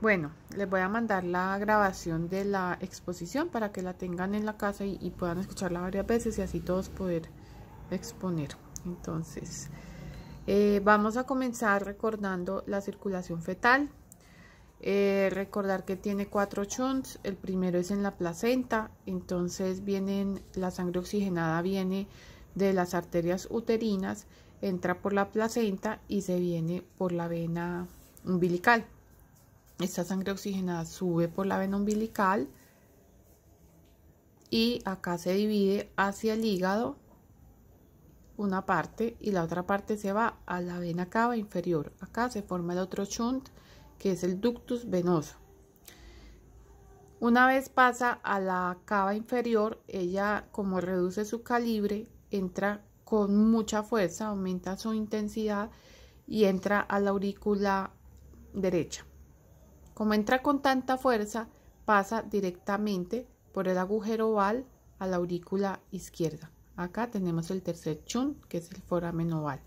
Bueno, les voy a mandar la grabación de la exposición para que la tengan en la casa y puedan escucharla varias veces y así todos poder exponer. Entonces, vamos a comenzar recordando la circulación fetal. Recordar que tiene 4 shunts. El primero es en la placenta, entonces la sangre oxigenada viene de las arterias uterinas, entra por la placenta y se viene por la vena umbilical. Esta sangre oxigenada sube por la vena umbilical y acá se divide hacia el hígado una parte y la otra parte se va a la vena cava inferior. Acá se forma el otro shunt, que es el ductus venoso. Una vez pasa a la cava inferior, ella, como reduce su calibre, entra con mucha fuerza, aumenta su intensidad y entra a la aurícula derecha. Como entra con tanta fuerza, pasa directamente por el agujero oval a la aurícula izquierda. Acá tenemos el tercer shunt, que es el foramen oval.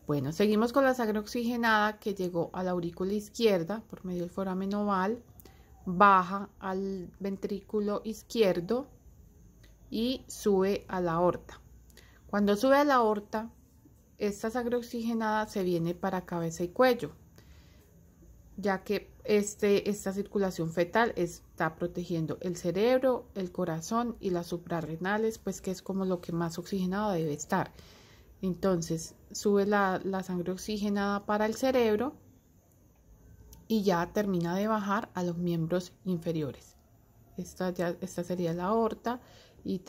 Bueno, seguimos con la sangre oxigenada que llegó a la aurícula izquierda por medio del foramen oval, baja al ventrículo izquierdo y sube a la aorta. Cuando sube a la aorta, esta sangre oxigenada se viene para cabeza y cuello, ya que esta circulación fetal está protegiendo el cerebro, el corazón y las suprarrenales, pues que es como lo que más oxigenado debe estar. Entonces sube la sangre oxigenada para el cerebro y ya termina de bajar a los miembros inferiores. Esta sería la aorta y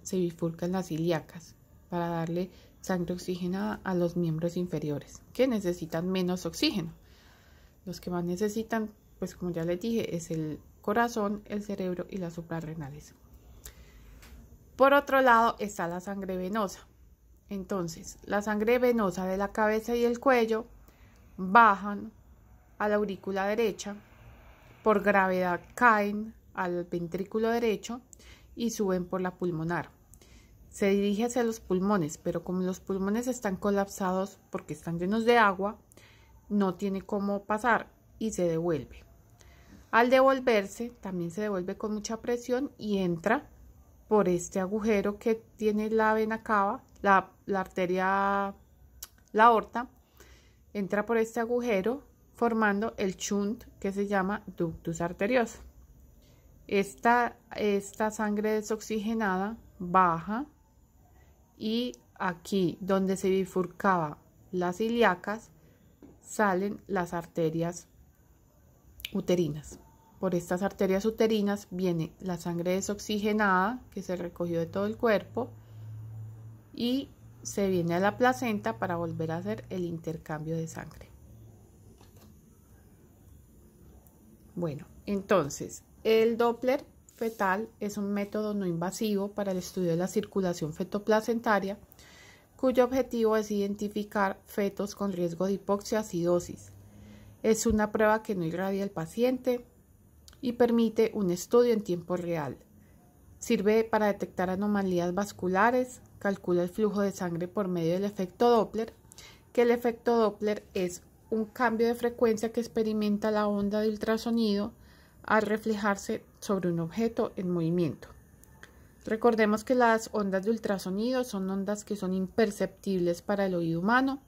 se bifurcan las ilíacas para darle sangre oxigenada a los miembros inferiores que necesitan menos oxígeno. Los que más necesitan, pues como ya les dije, es el corazón, el cerebro y las suprarrenales. Por otro lado está la sangre venosa. Entonces, la sangre venosa de la cabeza y el cuello bajan a la aurícula derecha, por gravedad caen al ventrículo derecho y suben por la pulmonar. Se dirige hacia los pulmones, pero como los pulmones están colapsados porque están llenos de agua, no tiene cómo pasar y se devuelve. Al devolverse, también se devuelve con mucha presión y entra por este agujero que tiene la vena cava, la arteria, la aorta, entra por este agujero formando el shunt que se llama ductus arterioso. Esta sangre desoxigenada baja y aquí donde se bifurcaba las ilíacas salen las arterias uterinas. Por estas arterias uterinas viene la sangre desoxigenada que se recogió de todo el cuerpo y se viene a la placenta para volver a hacer el intercambio de sangre. Bueno, entonces el Doppler fetal es un método no invasivo para el estudio de la circulación fetoplacentaria, cuyo objetivo es identificar fetos con riesgo de hipoxia acidosis. Es una prueba que no irradia al paciente y permite un estudio en tiempo real. Sirve para detectar anomalías vasculares, calcula el flujo de sangre por medio del efecto Doppler, que el efecto Doppler es un cambio de frecuencia que experimenta la onda de ultrasonido al reflejarse sobre un objeto en movimiento. Recordemos que las ondas de ultrasonido son ondas que son imperceptibles para el oído humano.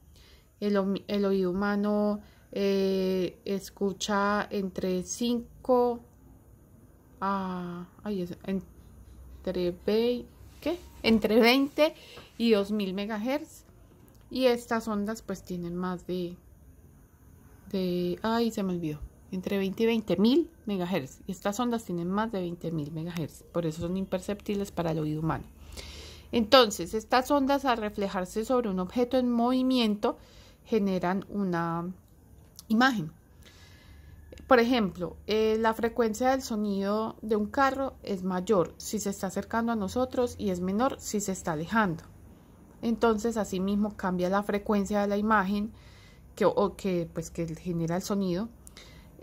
El oído humano escucha entre 5 a entre 20 y 2000 MHz, y estas ondas pues tienen más se me olvidó, entre 20 y 20.000 MHz, y estas ondas tienen más de 20.000 MHz, por eso son imperceptibles para el oído humano. Entonces, estas ondas al reflejarse sobre un objeto en movimiento generan una imagen. Por ejemplo, la frecuencia del sonido de un carro es mayor si se está acercando a nosotros y es menor si se está alejando. Entonces, asimismo, cambia la frecuencia de la imagen que genera el sonido.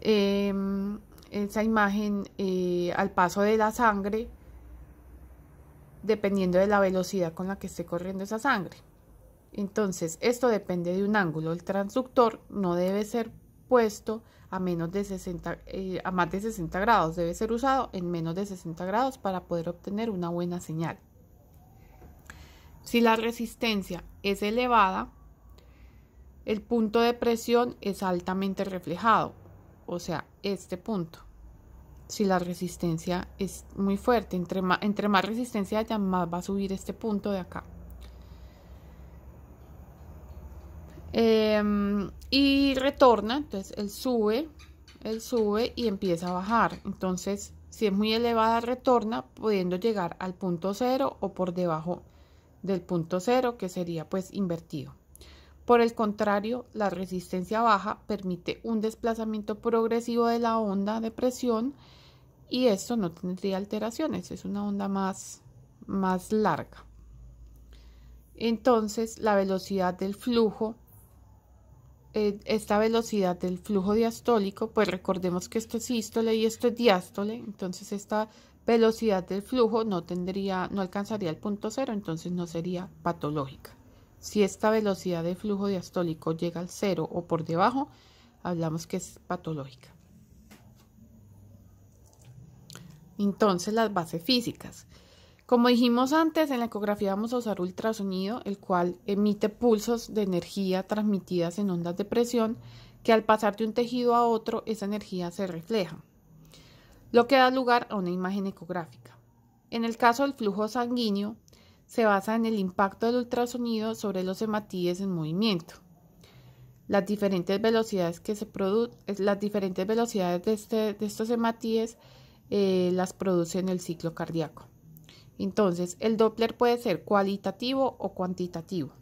Esa imagen al paso de la sangre, dependiendo de la velocidad con la que esté corriendo esa sangre. Entonces, esto depende de un ángulo. El transductor no debe ser puesto a a más de 60 grados. Debe ser usado en menos de 60 grados para poder obtener una buena señal. Si la resistencia es elevada, el punto de presión es altamente reflejado, o sea, este punto. Si la resistencia es muy fuerte, entre más resistencia haya, más va a subir este punto de acá. Y retorna, entonces él sube y empieza a bajar. Entonces, si es muy elevada, retorna, pudiendo llegar al punto cero o por debajo del punto cero, que sería pues invertido. Por el contrario, la resistencia baja permite un desplazamiento progresivo de la onda de presión y esto no tendría alteraciones, es una onda más larga. Entonces, la velocidad del flujo, esta velocidad del flujo diastólico, pues recordemos que esto es sístole y esto es diástole, entonces esta velocidad del flujo no alcanzaría el punto cero, entonces no sería patológica. Si esta velocidad de flujo diastólico llega al cero o por debajo, hablamos que es patológica. Entonces, las bases físicas. Como dijimos antes, en la ecografía vamos a usar ultrasonido, el cual emite pulsos de energía transmitidas en ondas de presión, que al pasar de un tejido a otro, esa energía se refleja, lo que da lugar a una imagen ecográfica. En el caso del flujo sanguíneo, se basa en el impacto del ultrasonido sobre los hematíes en movimiento. Las diferentes velocidades de estos hematíes las produce en el ciclo cardíaco. Entonces, el Doppler puede ser cualitativo o cuantitativo.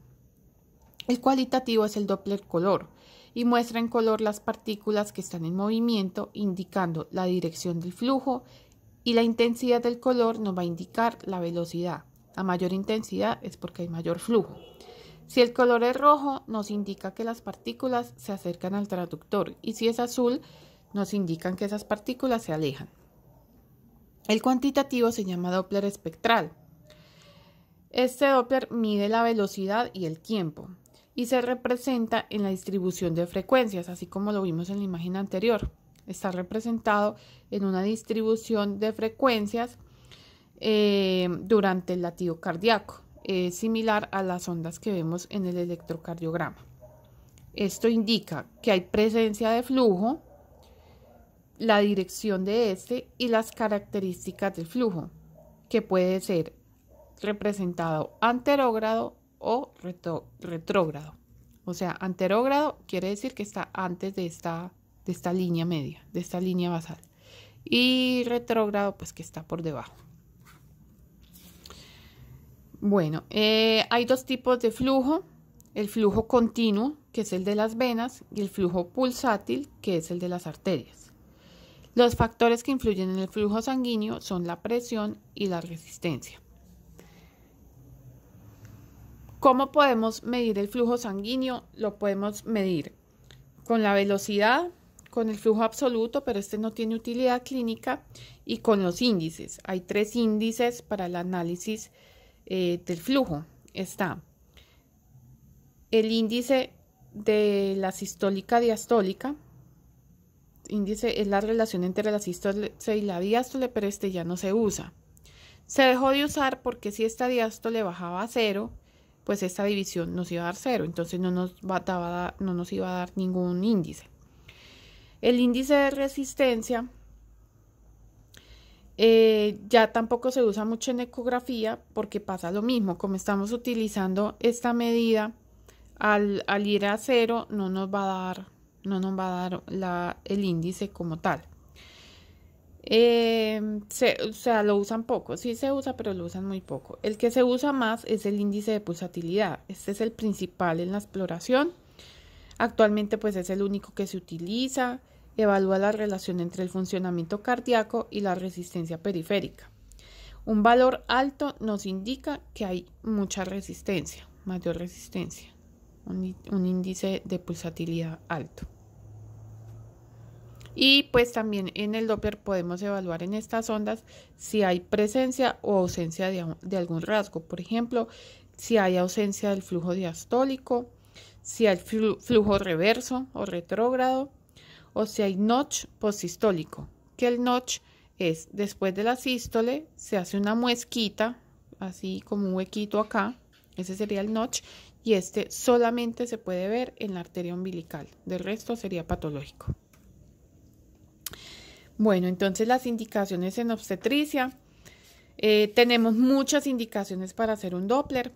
El cualitativo es el Doppler color y muestra en color las partículas que están en movimiento, indicando la dirección del flujo, y la intensidad del color nos va a indicar la velocidad. A mayor intensidad es porque hay mayor flujo. Si el color es rojo, nos indica que las partículas se acercan al transductor, y si es azul, nos indican que esas partículas se alejan. El cuantitativo se llama Doppler espectral. Este Doppler mide la velocidad y el tiempo y se representa en la distribución de frecuencias, así como lo vimos en la imagen anterior. Está representado en una distribución de frecuencias durante el latido cardíaco, similar a las ondas que vemos en el electrocardiograma. Esto indica que hay presencia de flujo, la dirección de este y las características del flujo, que puede ser representado anterógrado o retrógrado. O sea, anterógrado quiere decir que está antes de esta línea media, de esta línea basal, y retrógrado pues que está por debajo. Bueno, hay dos tipos de flujo: el flujo continuo, que es el de las venas, y el flujo pulsátil, que es el de las arterias. Los factores que influyen en el flujo sanguíneo son la presión y la resistencia. ¿Cómo podemos medir el flujo sanguíneo? Lo podemos medir con la velocidad, con el flujo absoluto, pero este no tiene utilidad clínica, y con los índices. Hay 3 índices para el análisis del flujo. Está el índice de la sistólica diastólica. Índice es la relación entre la sístole y la diástole, pero este ya no se usa. Se dejó de usar porque si esta diástole bajaba a 0, pues esta división nos iba a dar 0, entonces no nos iba a dar ningún índice. El índice de resistencia ya tampoco se usa mucho en ecografía porque pasa lo mismo. Como estamos utilizando esta medida, al ir a 0 no nos va a dar el índice como tal. O sea, lo usan poco. Sí se usa, pero lo usan muy poco. El que se usa más es el índice de pulsatilidad. Este es el principal en la exploración. Actualmente pues es el único que se utiliza. Evalúa la relación entre el funcionamiento cardíaco y la resistencia periférica. Un valor alto nos indica que hay mucha resistencia, mayor resistencia, un índice de pulsatilidad alto. Y pues también en el Doppler podemos evaluar en estas ondas si hay presencia o ausencia de algún rasgo. Por ejemplo, si hay ausencia del flujo diastólico, si hay flujo reverso o retrógrado, o si hay notch postsistólico, que el notch es después de la sístole, se hace una muesquita, así como un huequito acá, ese sería el notch, y este solamente se puede ver en la arteria umbilical, del resto sería patológico. Bueno, entonces las indicaciones en obstetricia, tenemos muchas indicaciones para hacer un Doppler,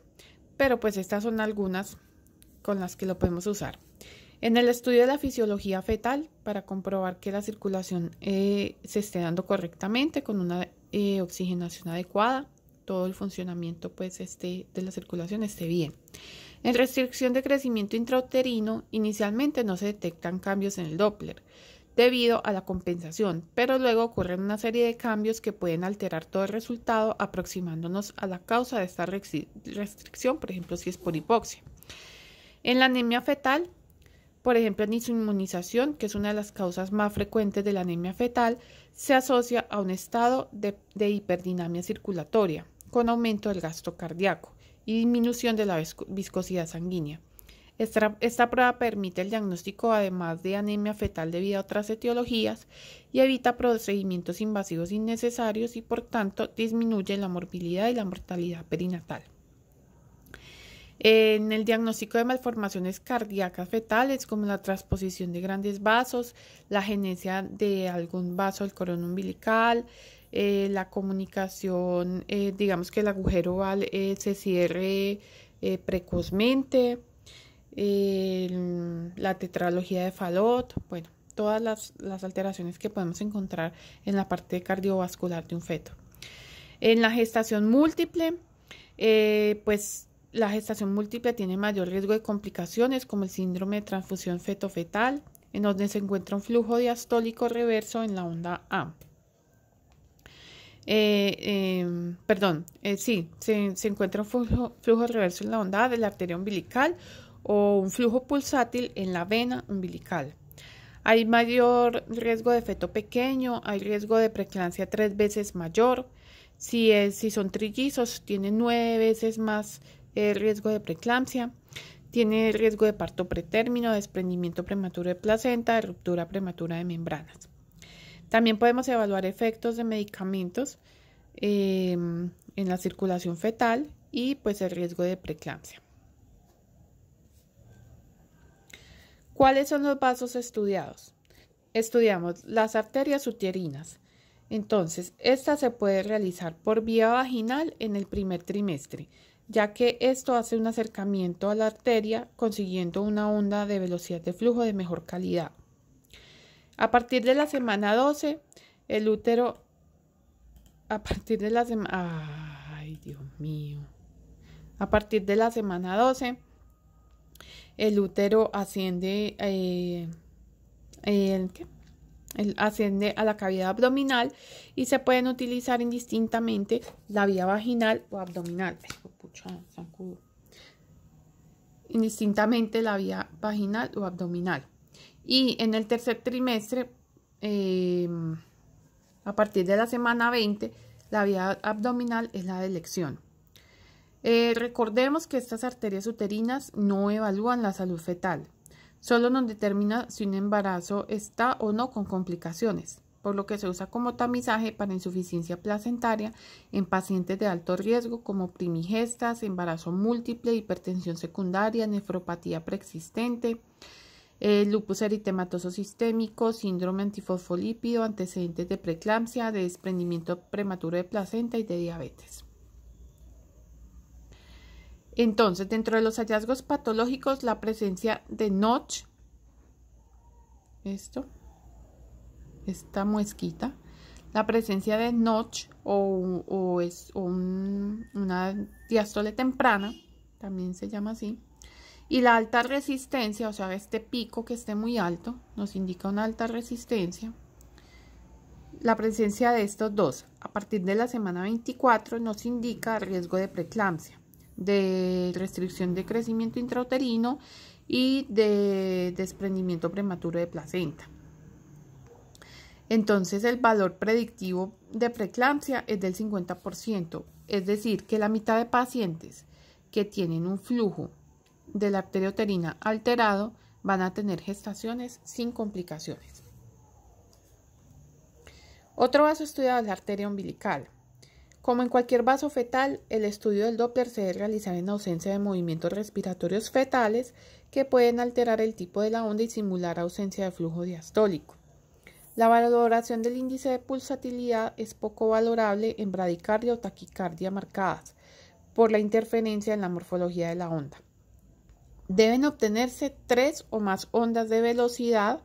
pero pues estas son algunas con las que lo podemos usar. En el estudio de la fisiología fetal, para comprobar que la circulación se esté dando correctamente con una oxigenación adecuada, todo el funcionamiento pues de la circulación esté bien. En restricción de crecimiento intrauterino, inicialmente no se detectan cambios en el Doppler debido a la compensación, pero luego ocurren una serie de cambios que pueden alterar todo el resultado aproximándonos a la causa de esta restricción, por ejemplo si es por hipoxia. En la anemia fetal, por ejemplo, en inmunización, que es una de las causas más frecuentes de la anemia fetal, se asocia a un estado de hiperdinamia circulatoria, con aumento del gasto cardíaco y disminución de la viscosidad sanguínea. Esta prueba permite el diagnóstico además de anemia fetal debido a otras etiologías y evita procedimientos invasivos innecesarios y por tanto disminuye la morbilidad y la mortalidad perinatal. En el diagnóstico de malformaciones cardíacas fetales como la transposición de grandes vasos, la genesia de algún vaso del cordón umbilical, la comunicación, digamos que el agujero oval se cierre precozmente, la tetralogía de Fallot, bueno, todas las alteraciones que podemos encontrar en la parte cardiovascular de un feto. En la gestación múltiple, pues la gestación múltiple tiene mayor riesgo de complicaciones como el síndrome de transfusión feto-fetal, en donde se encuentra un flujo diastólico reverso en la onda A. Se encuentra un flujo reverso en la onda A de la arteria umbilical o un flujo pulsátil en la vena umbilical. Hay mayor riesgo de feto pequeño, hay riesgo de preeclampsia 3 veces mayor. Si son trillizos, tienen 9 veces más riesgo de preeclampsia. Tiene riesgo de parto pretérmino, desprendimiento prematuro de placenta, de ruptura prematura de membranas. También podemos evaluar efectos de medicamentos en la circulación fetal y pues el riesgo de preeclampsia. ¿Cuáles son los vasos estudiados? Estudiamos las arterias uterinas. Entonces, esta se puede realizar por vía vaginal en el primer trimestre, ya que esto hace un acercamiento a la arteria, consiguiendo una onda de velocidad de flujo de mejor calidad. A partir de la semana 12, el útero, a partir de la semana, ay Dios mío, a partir de la semana 12, el útero asciende, asciende a la cavidad abdominal y se pueden utilizar indistintamente la vía vaginal o abdominal. Indistintamente la vía vaginal o abdominal. Y en el tercer trimestre, a partir de la semana 20, la vía abdominal es la de elección. Recordemos que estas arterias uterinas no evalúan la salud fetal, solo nos determina si un embarazo está o no con complicaciones, por lo que se usa como tamizaje para insuficiencia placentaria en pacientes de alto riesgo como primigestas, embarazo múltiple, hipertensión secundaria, nefropatía preexistente, lupus eritematoso sistémico, síndrome antifosfolípido, antecedentes de preeclampsia, de desprendimiento prematuro de placenta y de diabetes. Entonces, dentro de los hallazgos patológicos, la presencia de notch, esta muesquita, la presencia de notch una diástole temprana, también se llama así, y la alta resistencia, o sea, este pico que esté muy alto, nos indica una alta resistencia. La presencia de estos dos a partir de la semana 24 nos indica riesgo de preeclampsia, de restricción de crecimiento intrauterino y de desprendimiento prematuro de placenta. Entonces el valor predictivo de preeclampsia es del 50%, es decir, que la mitad de pacientes que tienen un flujo de la arteria uterina alterado van a tener gestaciones sin complicaciones. Otro vaso estudiado es la arteria umbilical. Como en cualquier vaso fetal, el estudio del Doppler se debe realizar en ausencia de movimientos respiratorios fetales que pueden alterar el tipo de la onda y simular ausencia de flujo diastólico. La valoración del índice de pulsatilidad es poco valorable en bradicardia o taquicardia marcadas por la interferencia en la morfología de la onda. Deben obtenerse 3 o más ondas de velocidad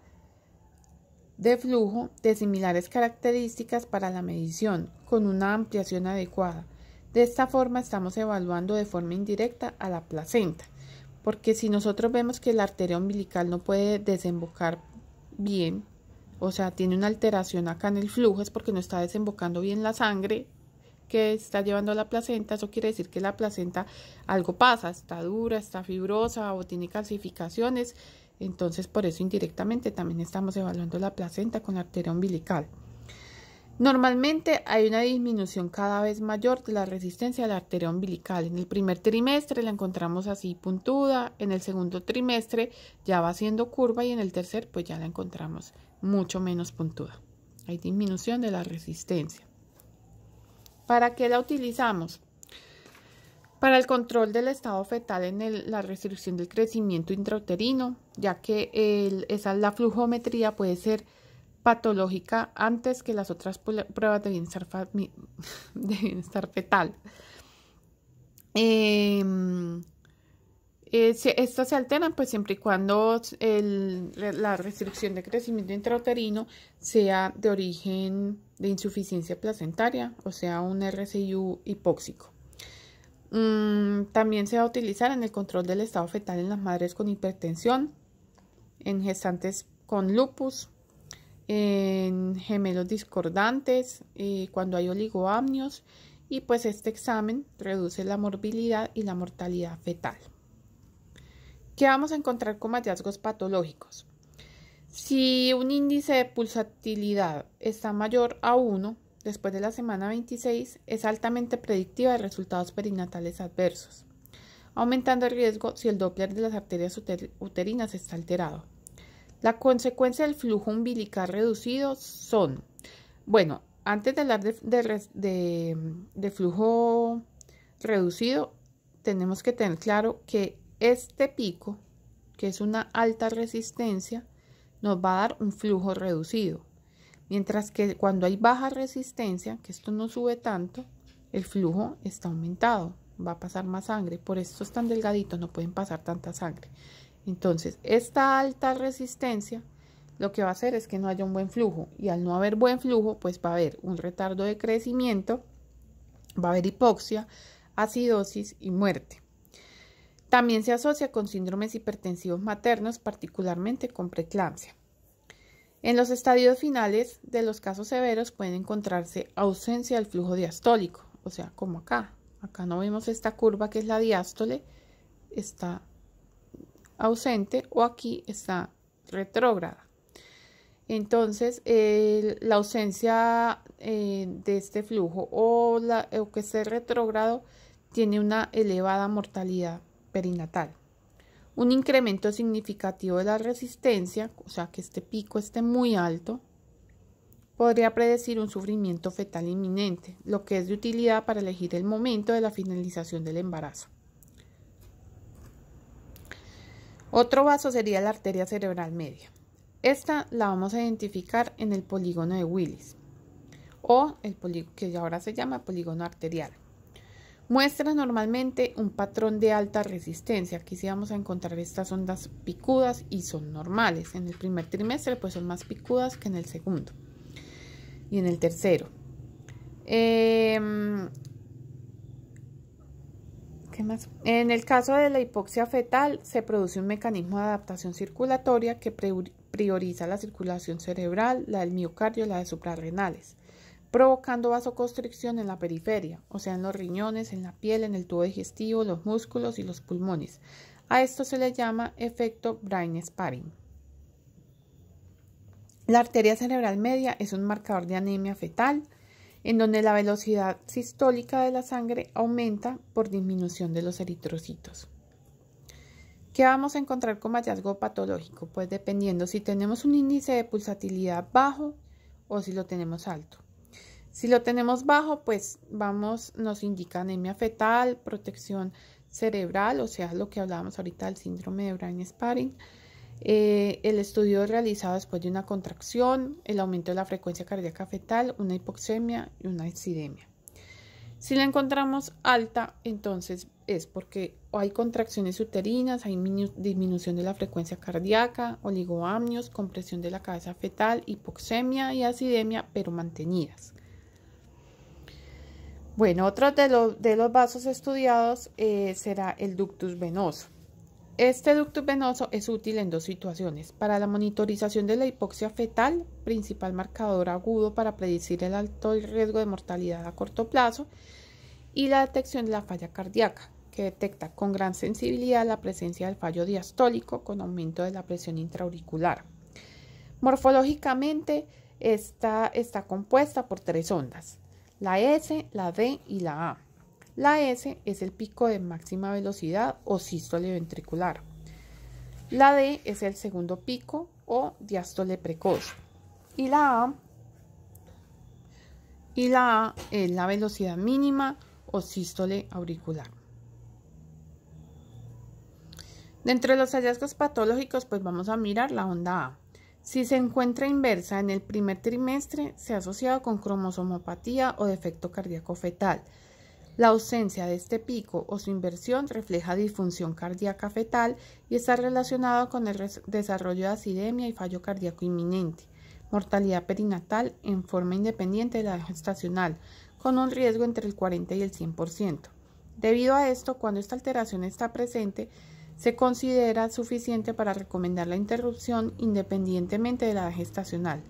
de flujo de similares características para la medición, con una ampliación adecuada. De esta forma estamos evaluando de forma indirecta a la placenta, porque si nosotros vemos que la arteria umbilical no puede desembocar bien, o sea, tiene una alteración acá en el flujo, es porque no está desembocando bien la sangre que está llevando a la placenta. Eso quiere decir que la placenta algo pasa, está dura, está fibrosa o tiene calcificaciones. Entonces, por eso indirectamente también estamos evaluando la placenta con la arteria umbilical. Normalmente hay una disminución cada vez mayor de la resistencia a la arteria umbilical. En el primer trimestre la encontramos así puntuda, en el segundo trimestre ya va haciendo curva y en el tercer pues ya la encontramos mucho menos puntuda. Hay disminución de la resistencia. ¿Para qué la utilizamos? Para el control del estado fetal en la restricción del crecimiento intrauterino, ya que la flujometría puede ser patológica antes que las otras pruebas de bienestar fetal. Estas se alteran pues siempre y cuando la restricción de crecimiento intrauterino sea de origen de insuficiencia placentaria, o sea un RCIU hipóxico. También se va a utilizar en el control del estado fetal en las madres con hipertensión, en gestantes con lupus, en gemelos discordantes, cuando hay oligoamnios, y pues este examen reduce la morbilidad y la mortalidad fetal. ¿Qué vamos a encontrar como hallazgos patológicos? Si un índice de pulsatilidad está mayor a 1, después de la semana 26, es altamente predictiva de resultados perinatales adversos, aumentando el riesgo si el Doppler de las arterias uterinas está alterado. La consecuencia del flujo umbilical reducido son, bueno, antes de hablar de flujo reducido, tenemos que tener claro que este pico, que es una alta resistencia, nos va a dar un flujo reducido. Mientras que cuando hay baja resistencia, que esto no sube tanto, el flujo está aumentado, va a pasar más sangre. Por eso están delgaditos, no pueden pasar tanta sangre. Entonces, esta alta resistencia lo que va a hacer es que no haya un buen flujo. Y al no haber buen flujo, pues va a haber un retardo de crecimiento, va a haber hipoxia, acidosis y muerte. También se asocia con síndromes hipertensivos maternos, particularmente con preeclampsia. En los estadios finales de los casos severos pueden encontrarse ausencia del flujo diastólico, o sea, como acá. Acá no vemos esta curva que es la diástole, está ausente, o aquí está retrógrada. Entonces, la ausencia de este flujo o que esté retrógrado tiene una elevada mortalidad perinatal. Un incremento significativo de la resistencia, o sea que este pico esté muy alto, podría predecir un sufrimiento fetal inminente, lo que es de utilidad para elegir el momento de la finalización del embarazo. Otro vaso sería la arteria cerebral media. Esta la vamos a identificar en el polígono de Willis, o el polígono que ahora se llama polígono arterial. Muestra normalmente un patrón de alta resistencia. Aquí sí vamos a encontrar estas ondas picudas y son normales. En el primer trimestre pues son más picudas que en el segundo y en el tercero. ¿Qué más? En el caso de la hipoxia fetal se produce un mecanismo de adaptación circulatoria que prioriza la circulación cerebral, la del miocardio y la de suprarrenales, provocando vasoconstricción en la periferia, o sea, en los riñones, en la piel, en el tubo digestivo, los músculos y los pulmones. A esto se le llama efecto brain-sparing. La arteria cerebral media es un marcador de anemia fetal, en donde la velocidad sistólica de la sangre aumenta por disminución de los eritrocitos. ¿Qué vamos a encontrar como hallazgo patológico? Pues dependiendo si tenemos un índice de pulsatilidad bajo o si lo tenemos alto. Si lo tenemos bajo, pues nos indica anemia fetal, protección cerebral, o sea, lo que hablábamos ahorita del síndrome de brain spotting. El estudio realizado después de una contracción, el aumento de la frecuencia cardíaca fetal, una hipoxemia y una acidemia. Si la encontramos alta, entonces es porque hay contracciones uterinas, hay disminución de la frecuencia cardíaca, oligoamnios, compresión de la cabeza fetal, hipoxemia y acidemia, pero mantenidas. Bueno, otro de los vasos estudiados será el ductus venoso. Este ductus venoso es útil en dos situaciones: para la monitorización de la hipoxia fetal, principal marcador agudo para predecir el alto riesgo de mortalidad a corto plazo, y la detección de la falla cardíaca, que detecta con gran sensibilidad la presencia del fallo diastólico con aumento de la presión intraauricular. Morfológicamente está compuesta por tres ondas: la S, la D y la A. La S es el pico de máxima velocidad o sístole ventricular. La D es el segundo pico o diástole precoz. Y la A es la velocidad mínima o sístole auricular. Dentro de los hallazgos patológicos, pues vamos a mirar la onda A. Si se encuentra inversa en el primer trimestre, se ha asociado con cromosomopatía o defecto cardíaco fetal. La ausencia de este pico o su inversión refleja disfunción cardíaca fetal y está relacionado con el desarrollo de acidemia y fallo cardíaco inminente, mortalidad perinatal en forma independiente de la edad gestacional, con un riesgo entre el 40 y el 100%. Debido a esto, cuando esta alteración está presente, se considera suficiente para recomendar la interrupción independientemente de la edad gestacional.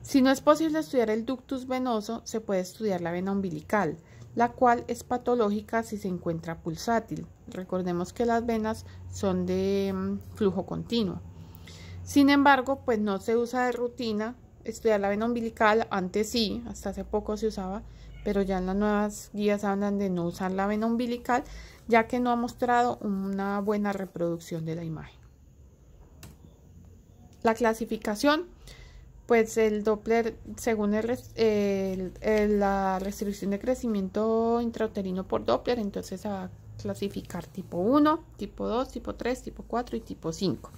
Si no es posible estudiar el ductus venoso, se puede estudiar la vena umbilical, la cual es patológica si se encuentra pulsátil. Recordemos que las venas son de flujo continuo. Sin embargo, pues no se usa de rutina estudiar la vena umbilical. Antes sí, hasta hace poco se usaba, pero ya en las nuevas guías hablan de no usar la vena umbilical, ya que no ha mostrado una buena reproducción de la imagen. La clasificación, pues el Doppler, según la restricción de crecimiento intrauterino por Doppler, entonces se va a clasificar tipo 1, tipo 2, tipo 3, tipo 4 y tipo 5.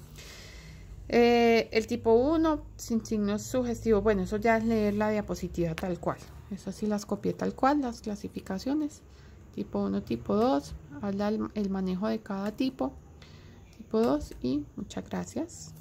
El tipo 1, sin signos sugestivos, bueno, eso ya es leer la diapositiva tal cual. Eso sí las copié tal cual, las clasificaciones. Tipo 1, tipo 2, habla el manejo de cada tipo. Tipo 2 y muchas gracias.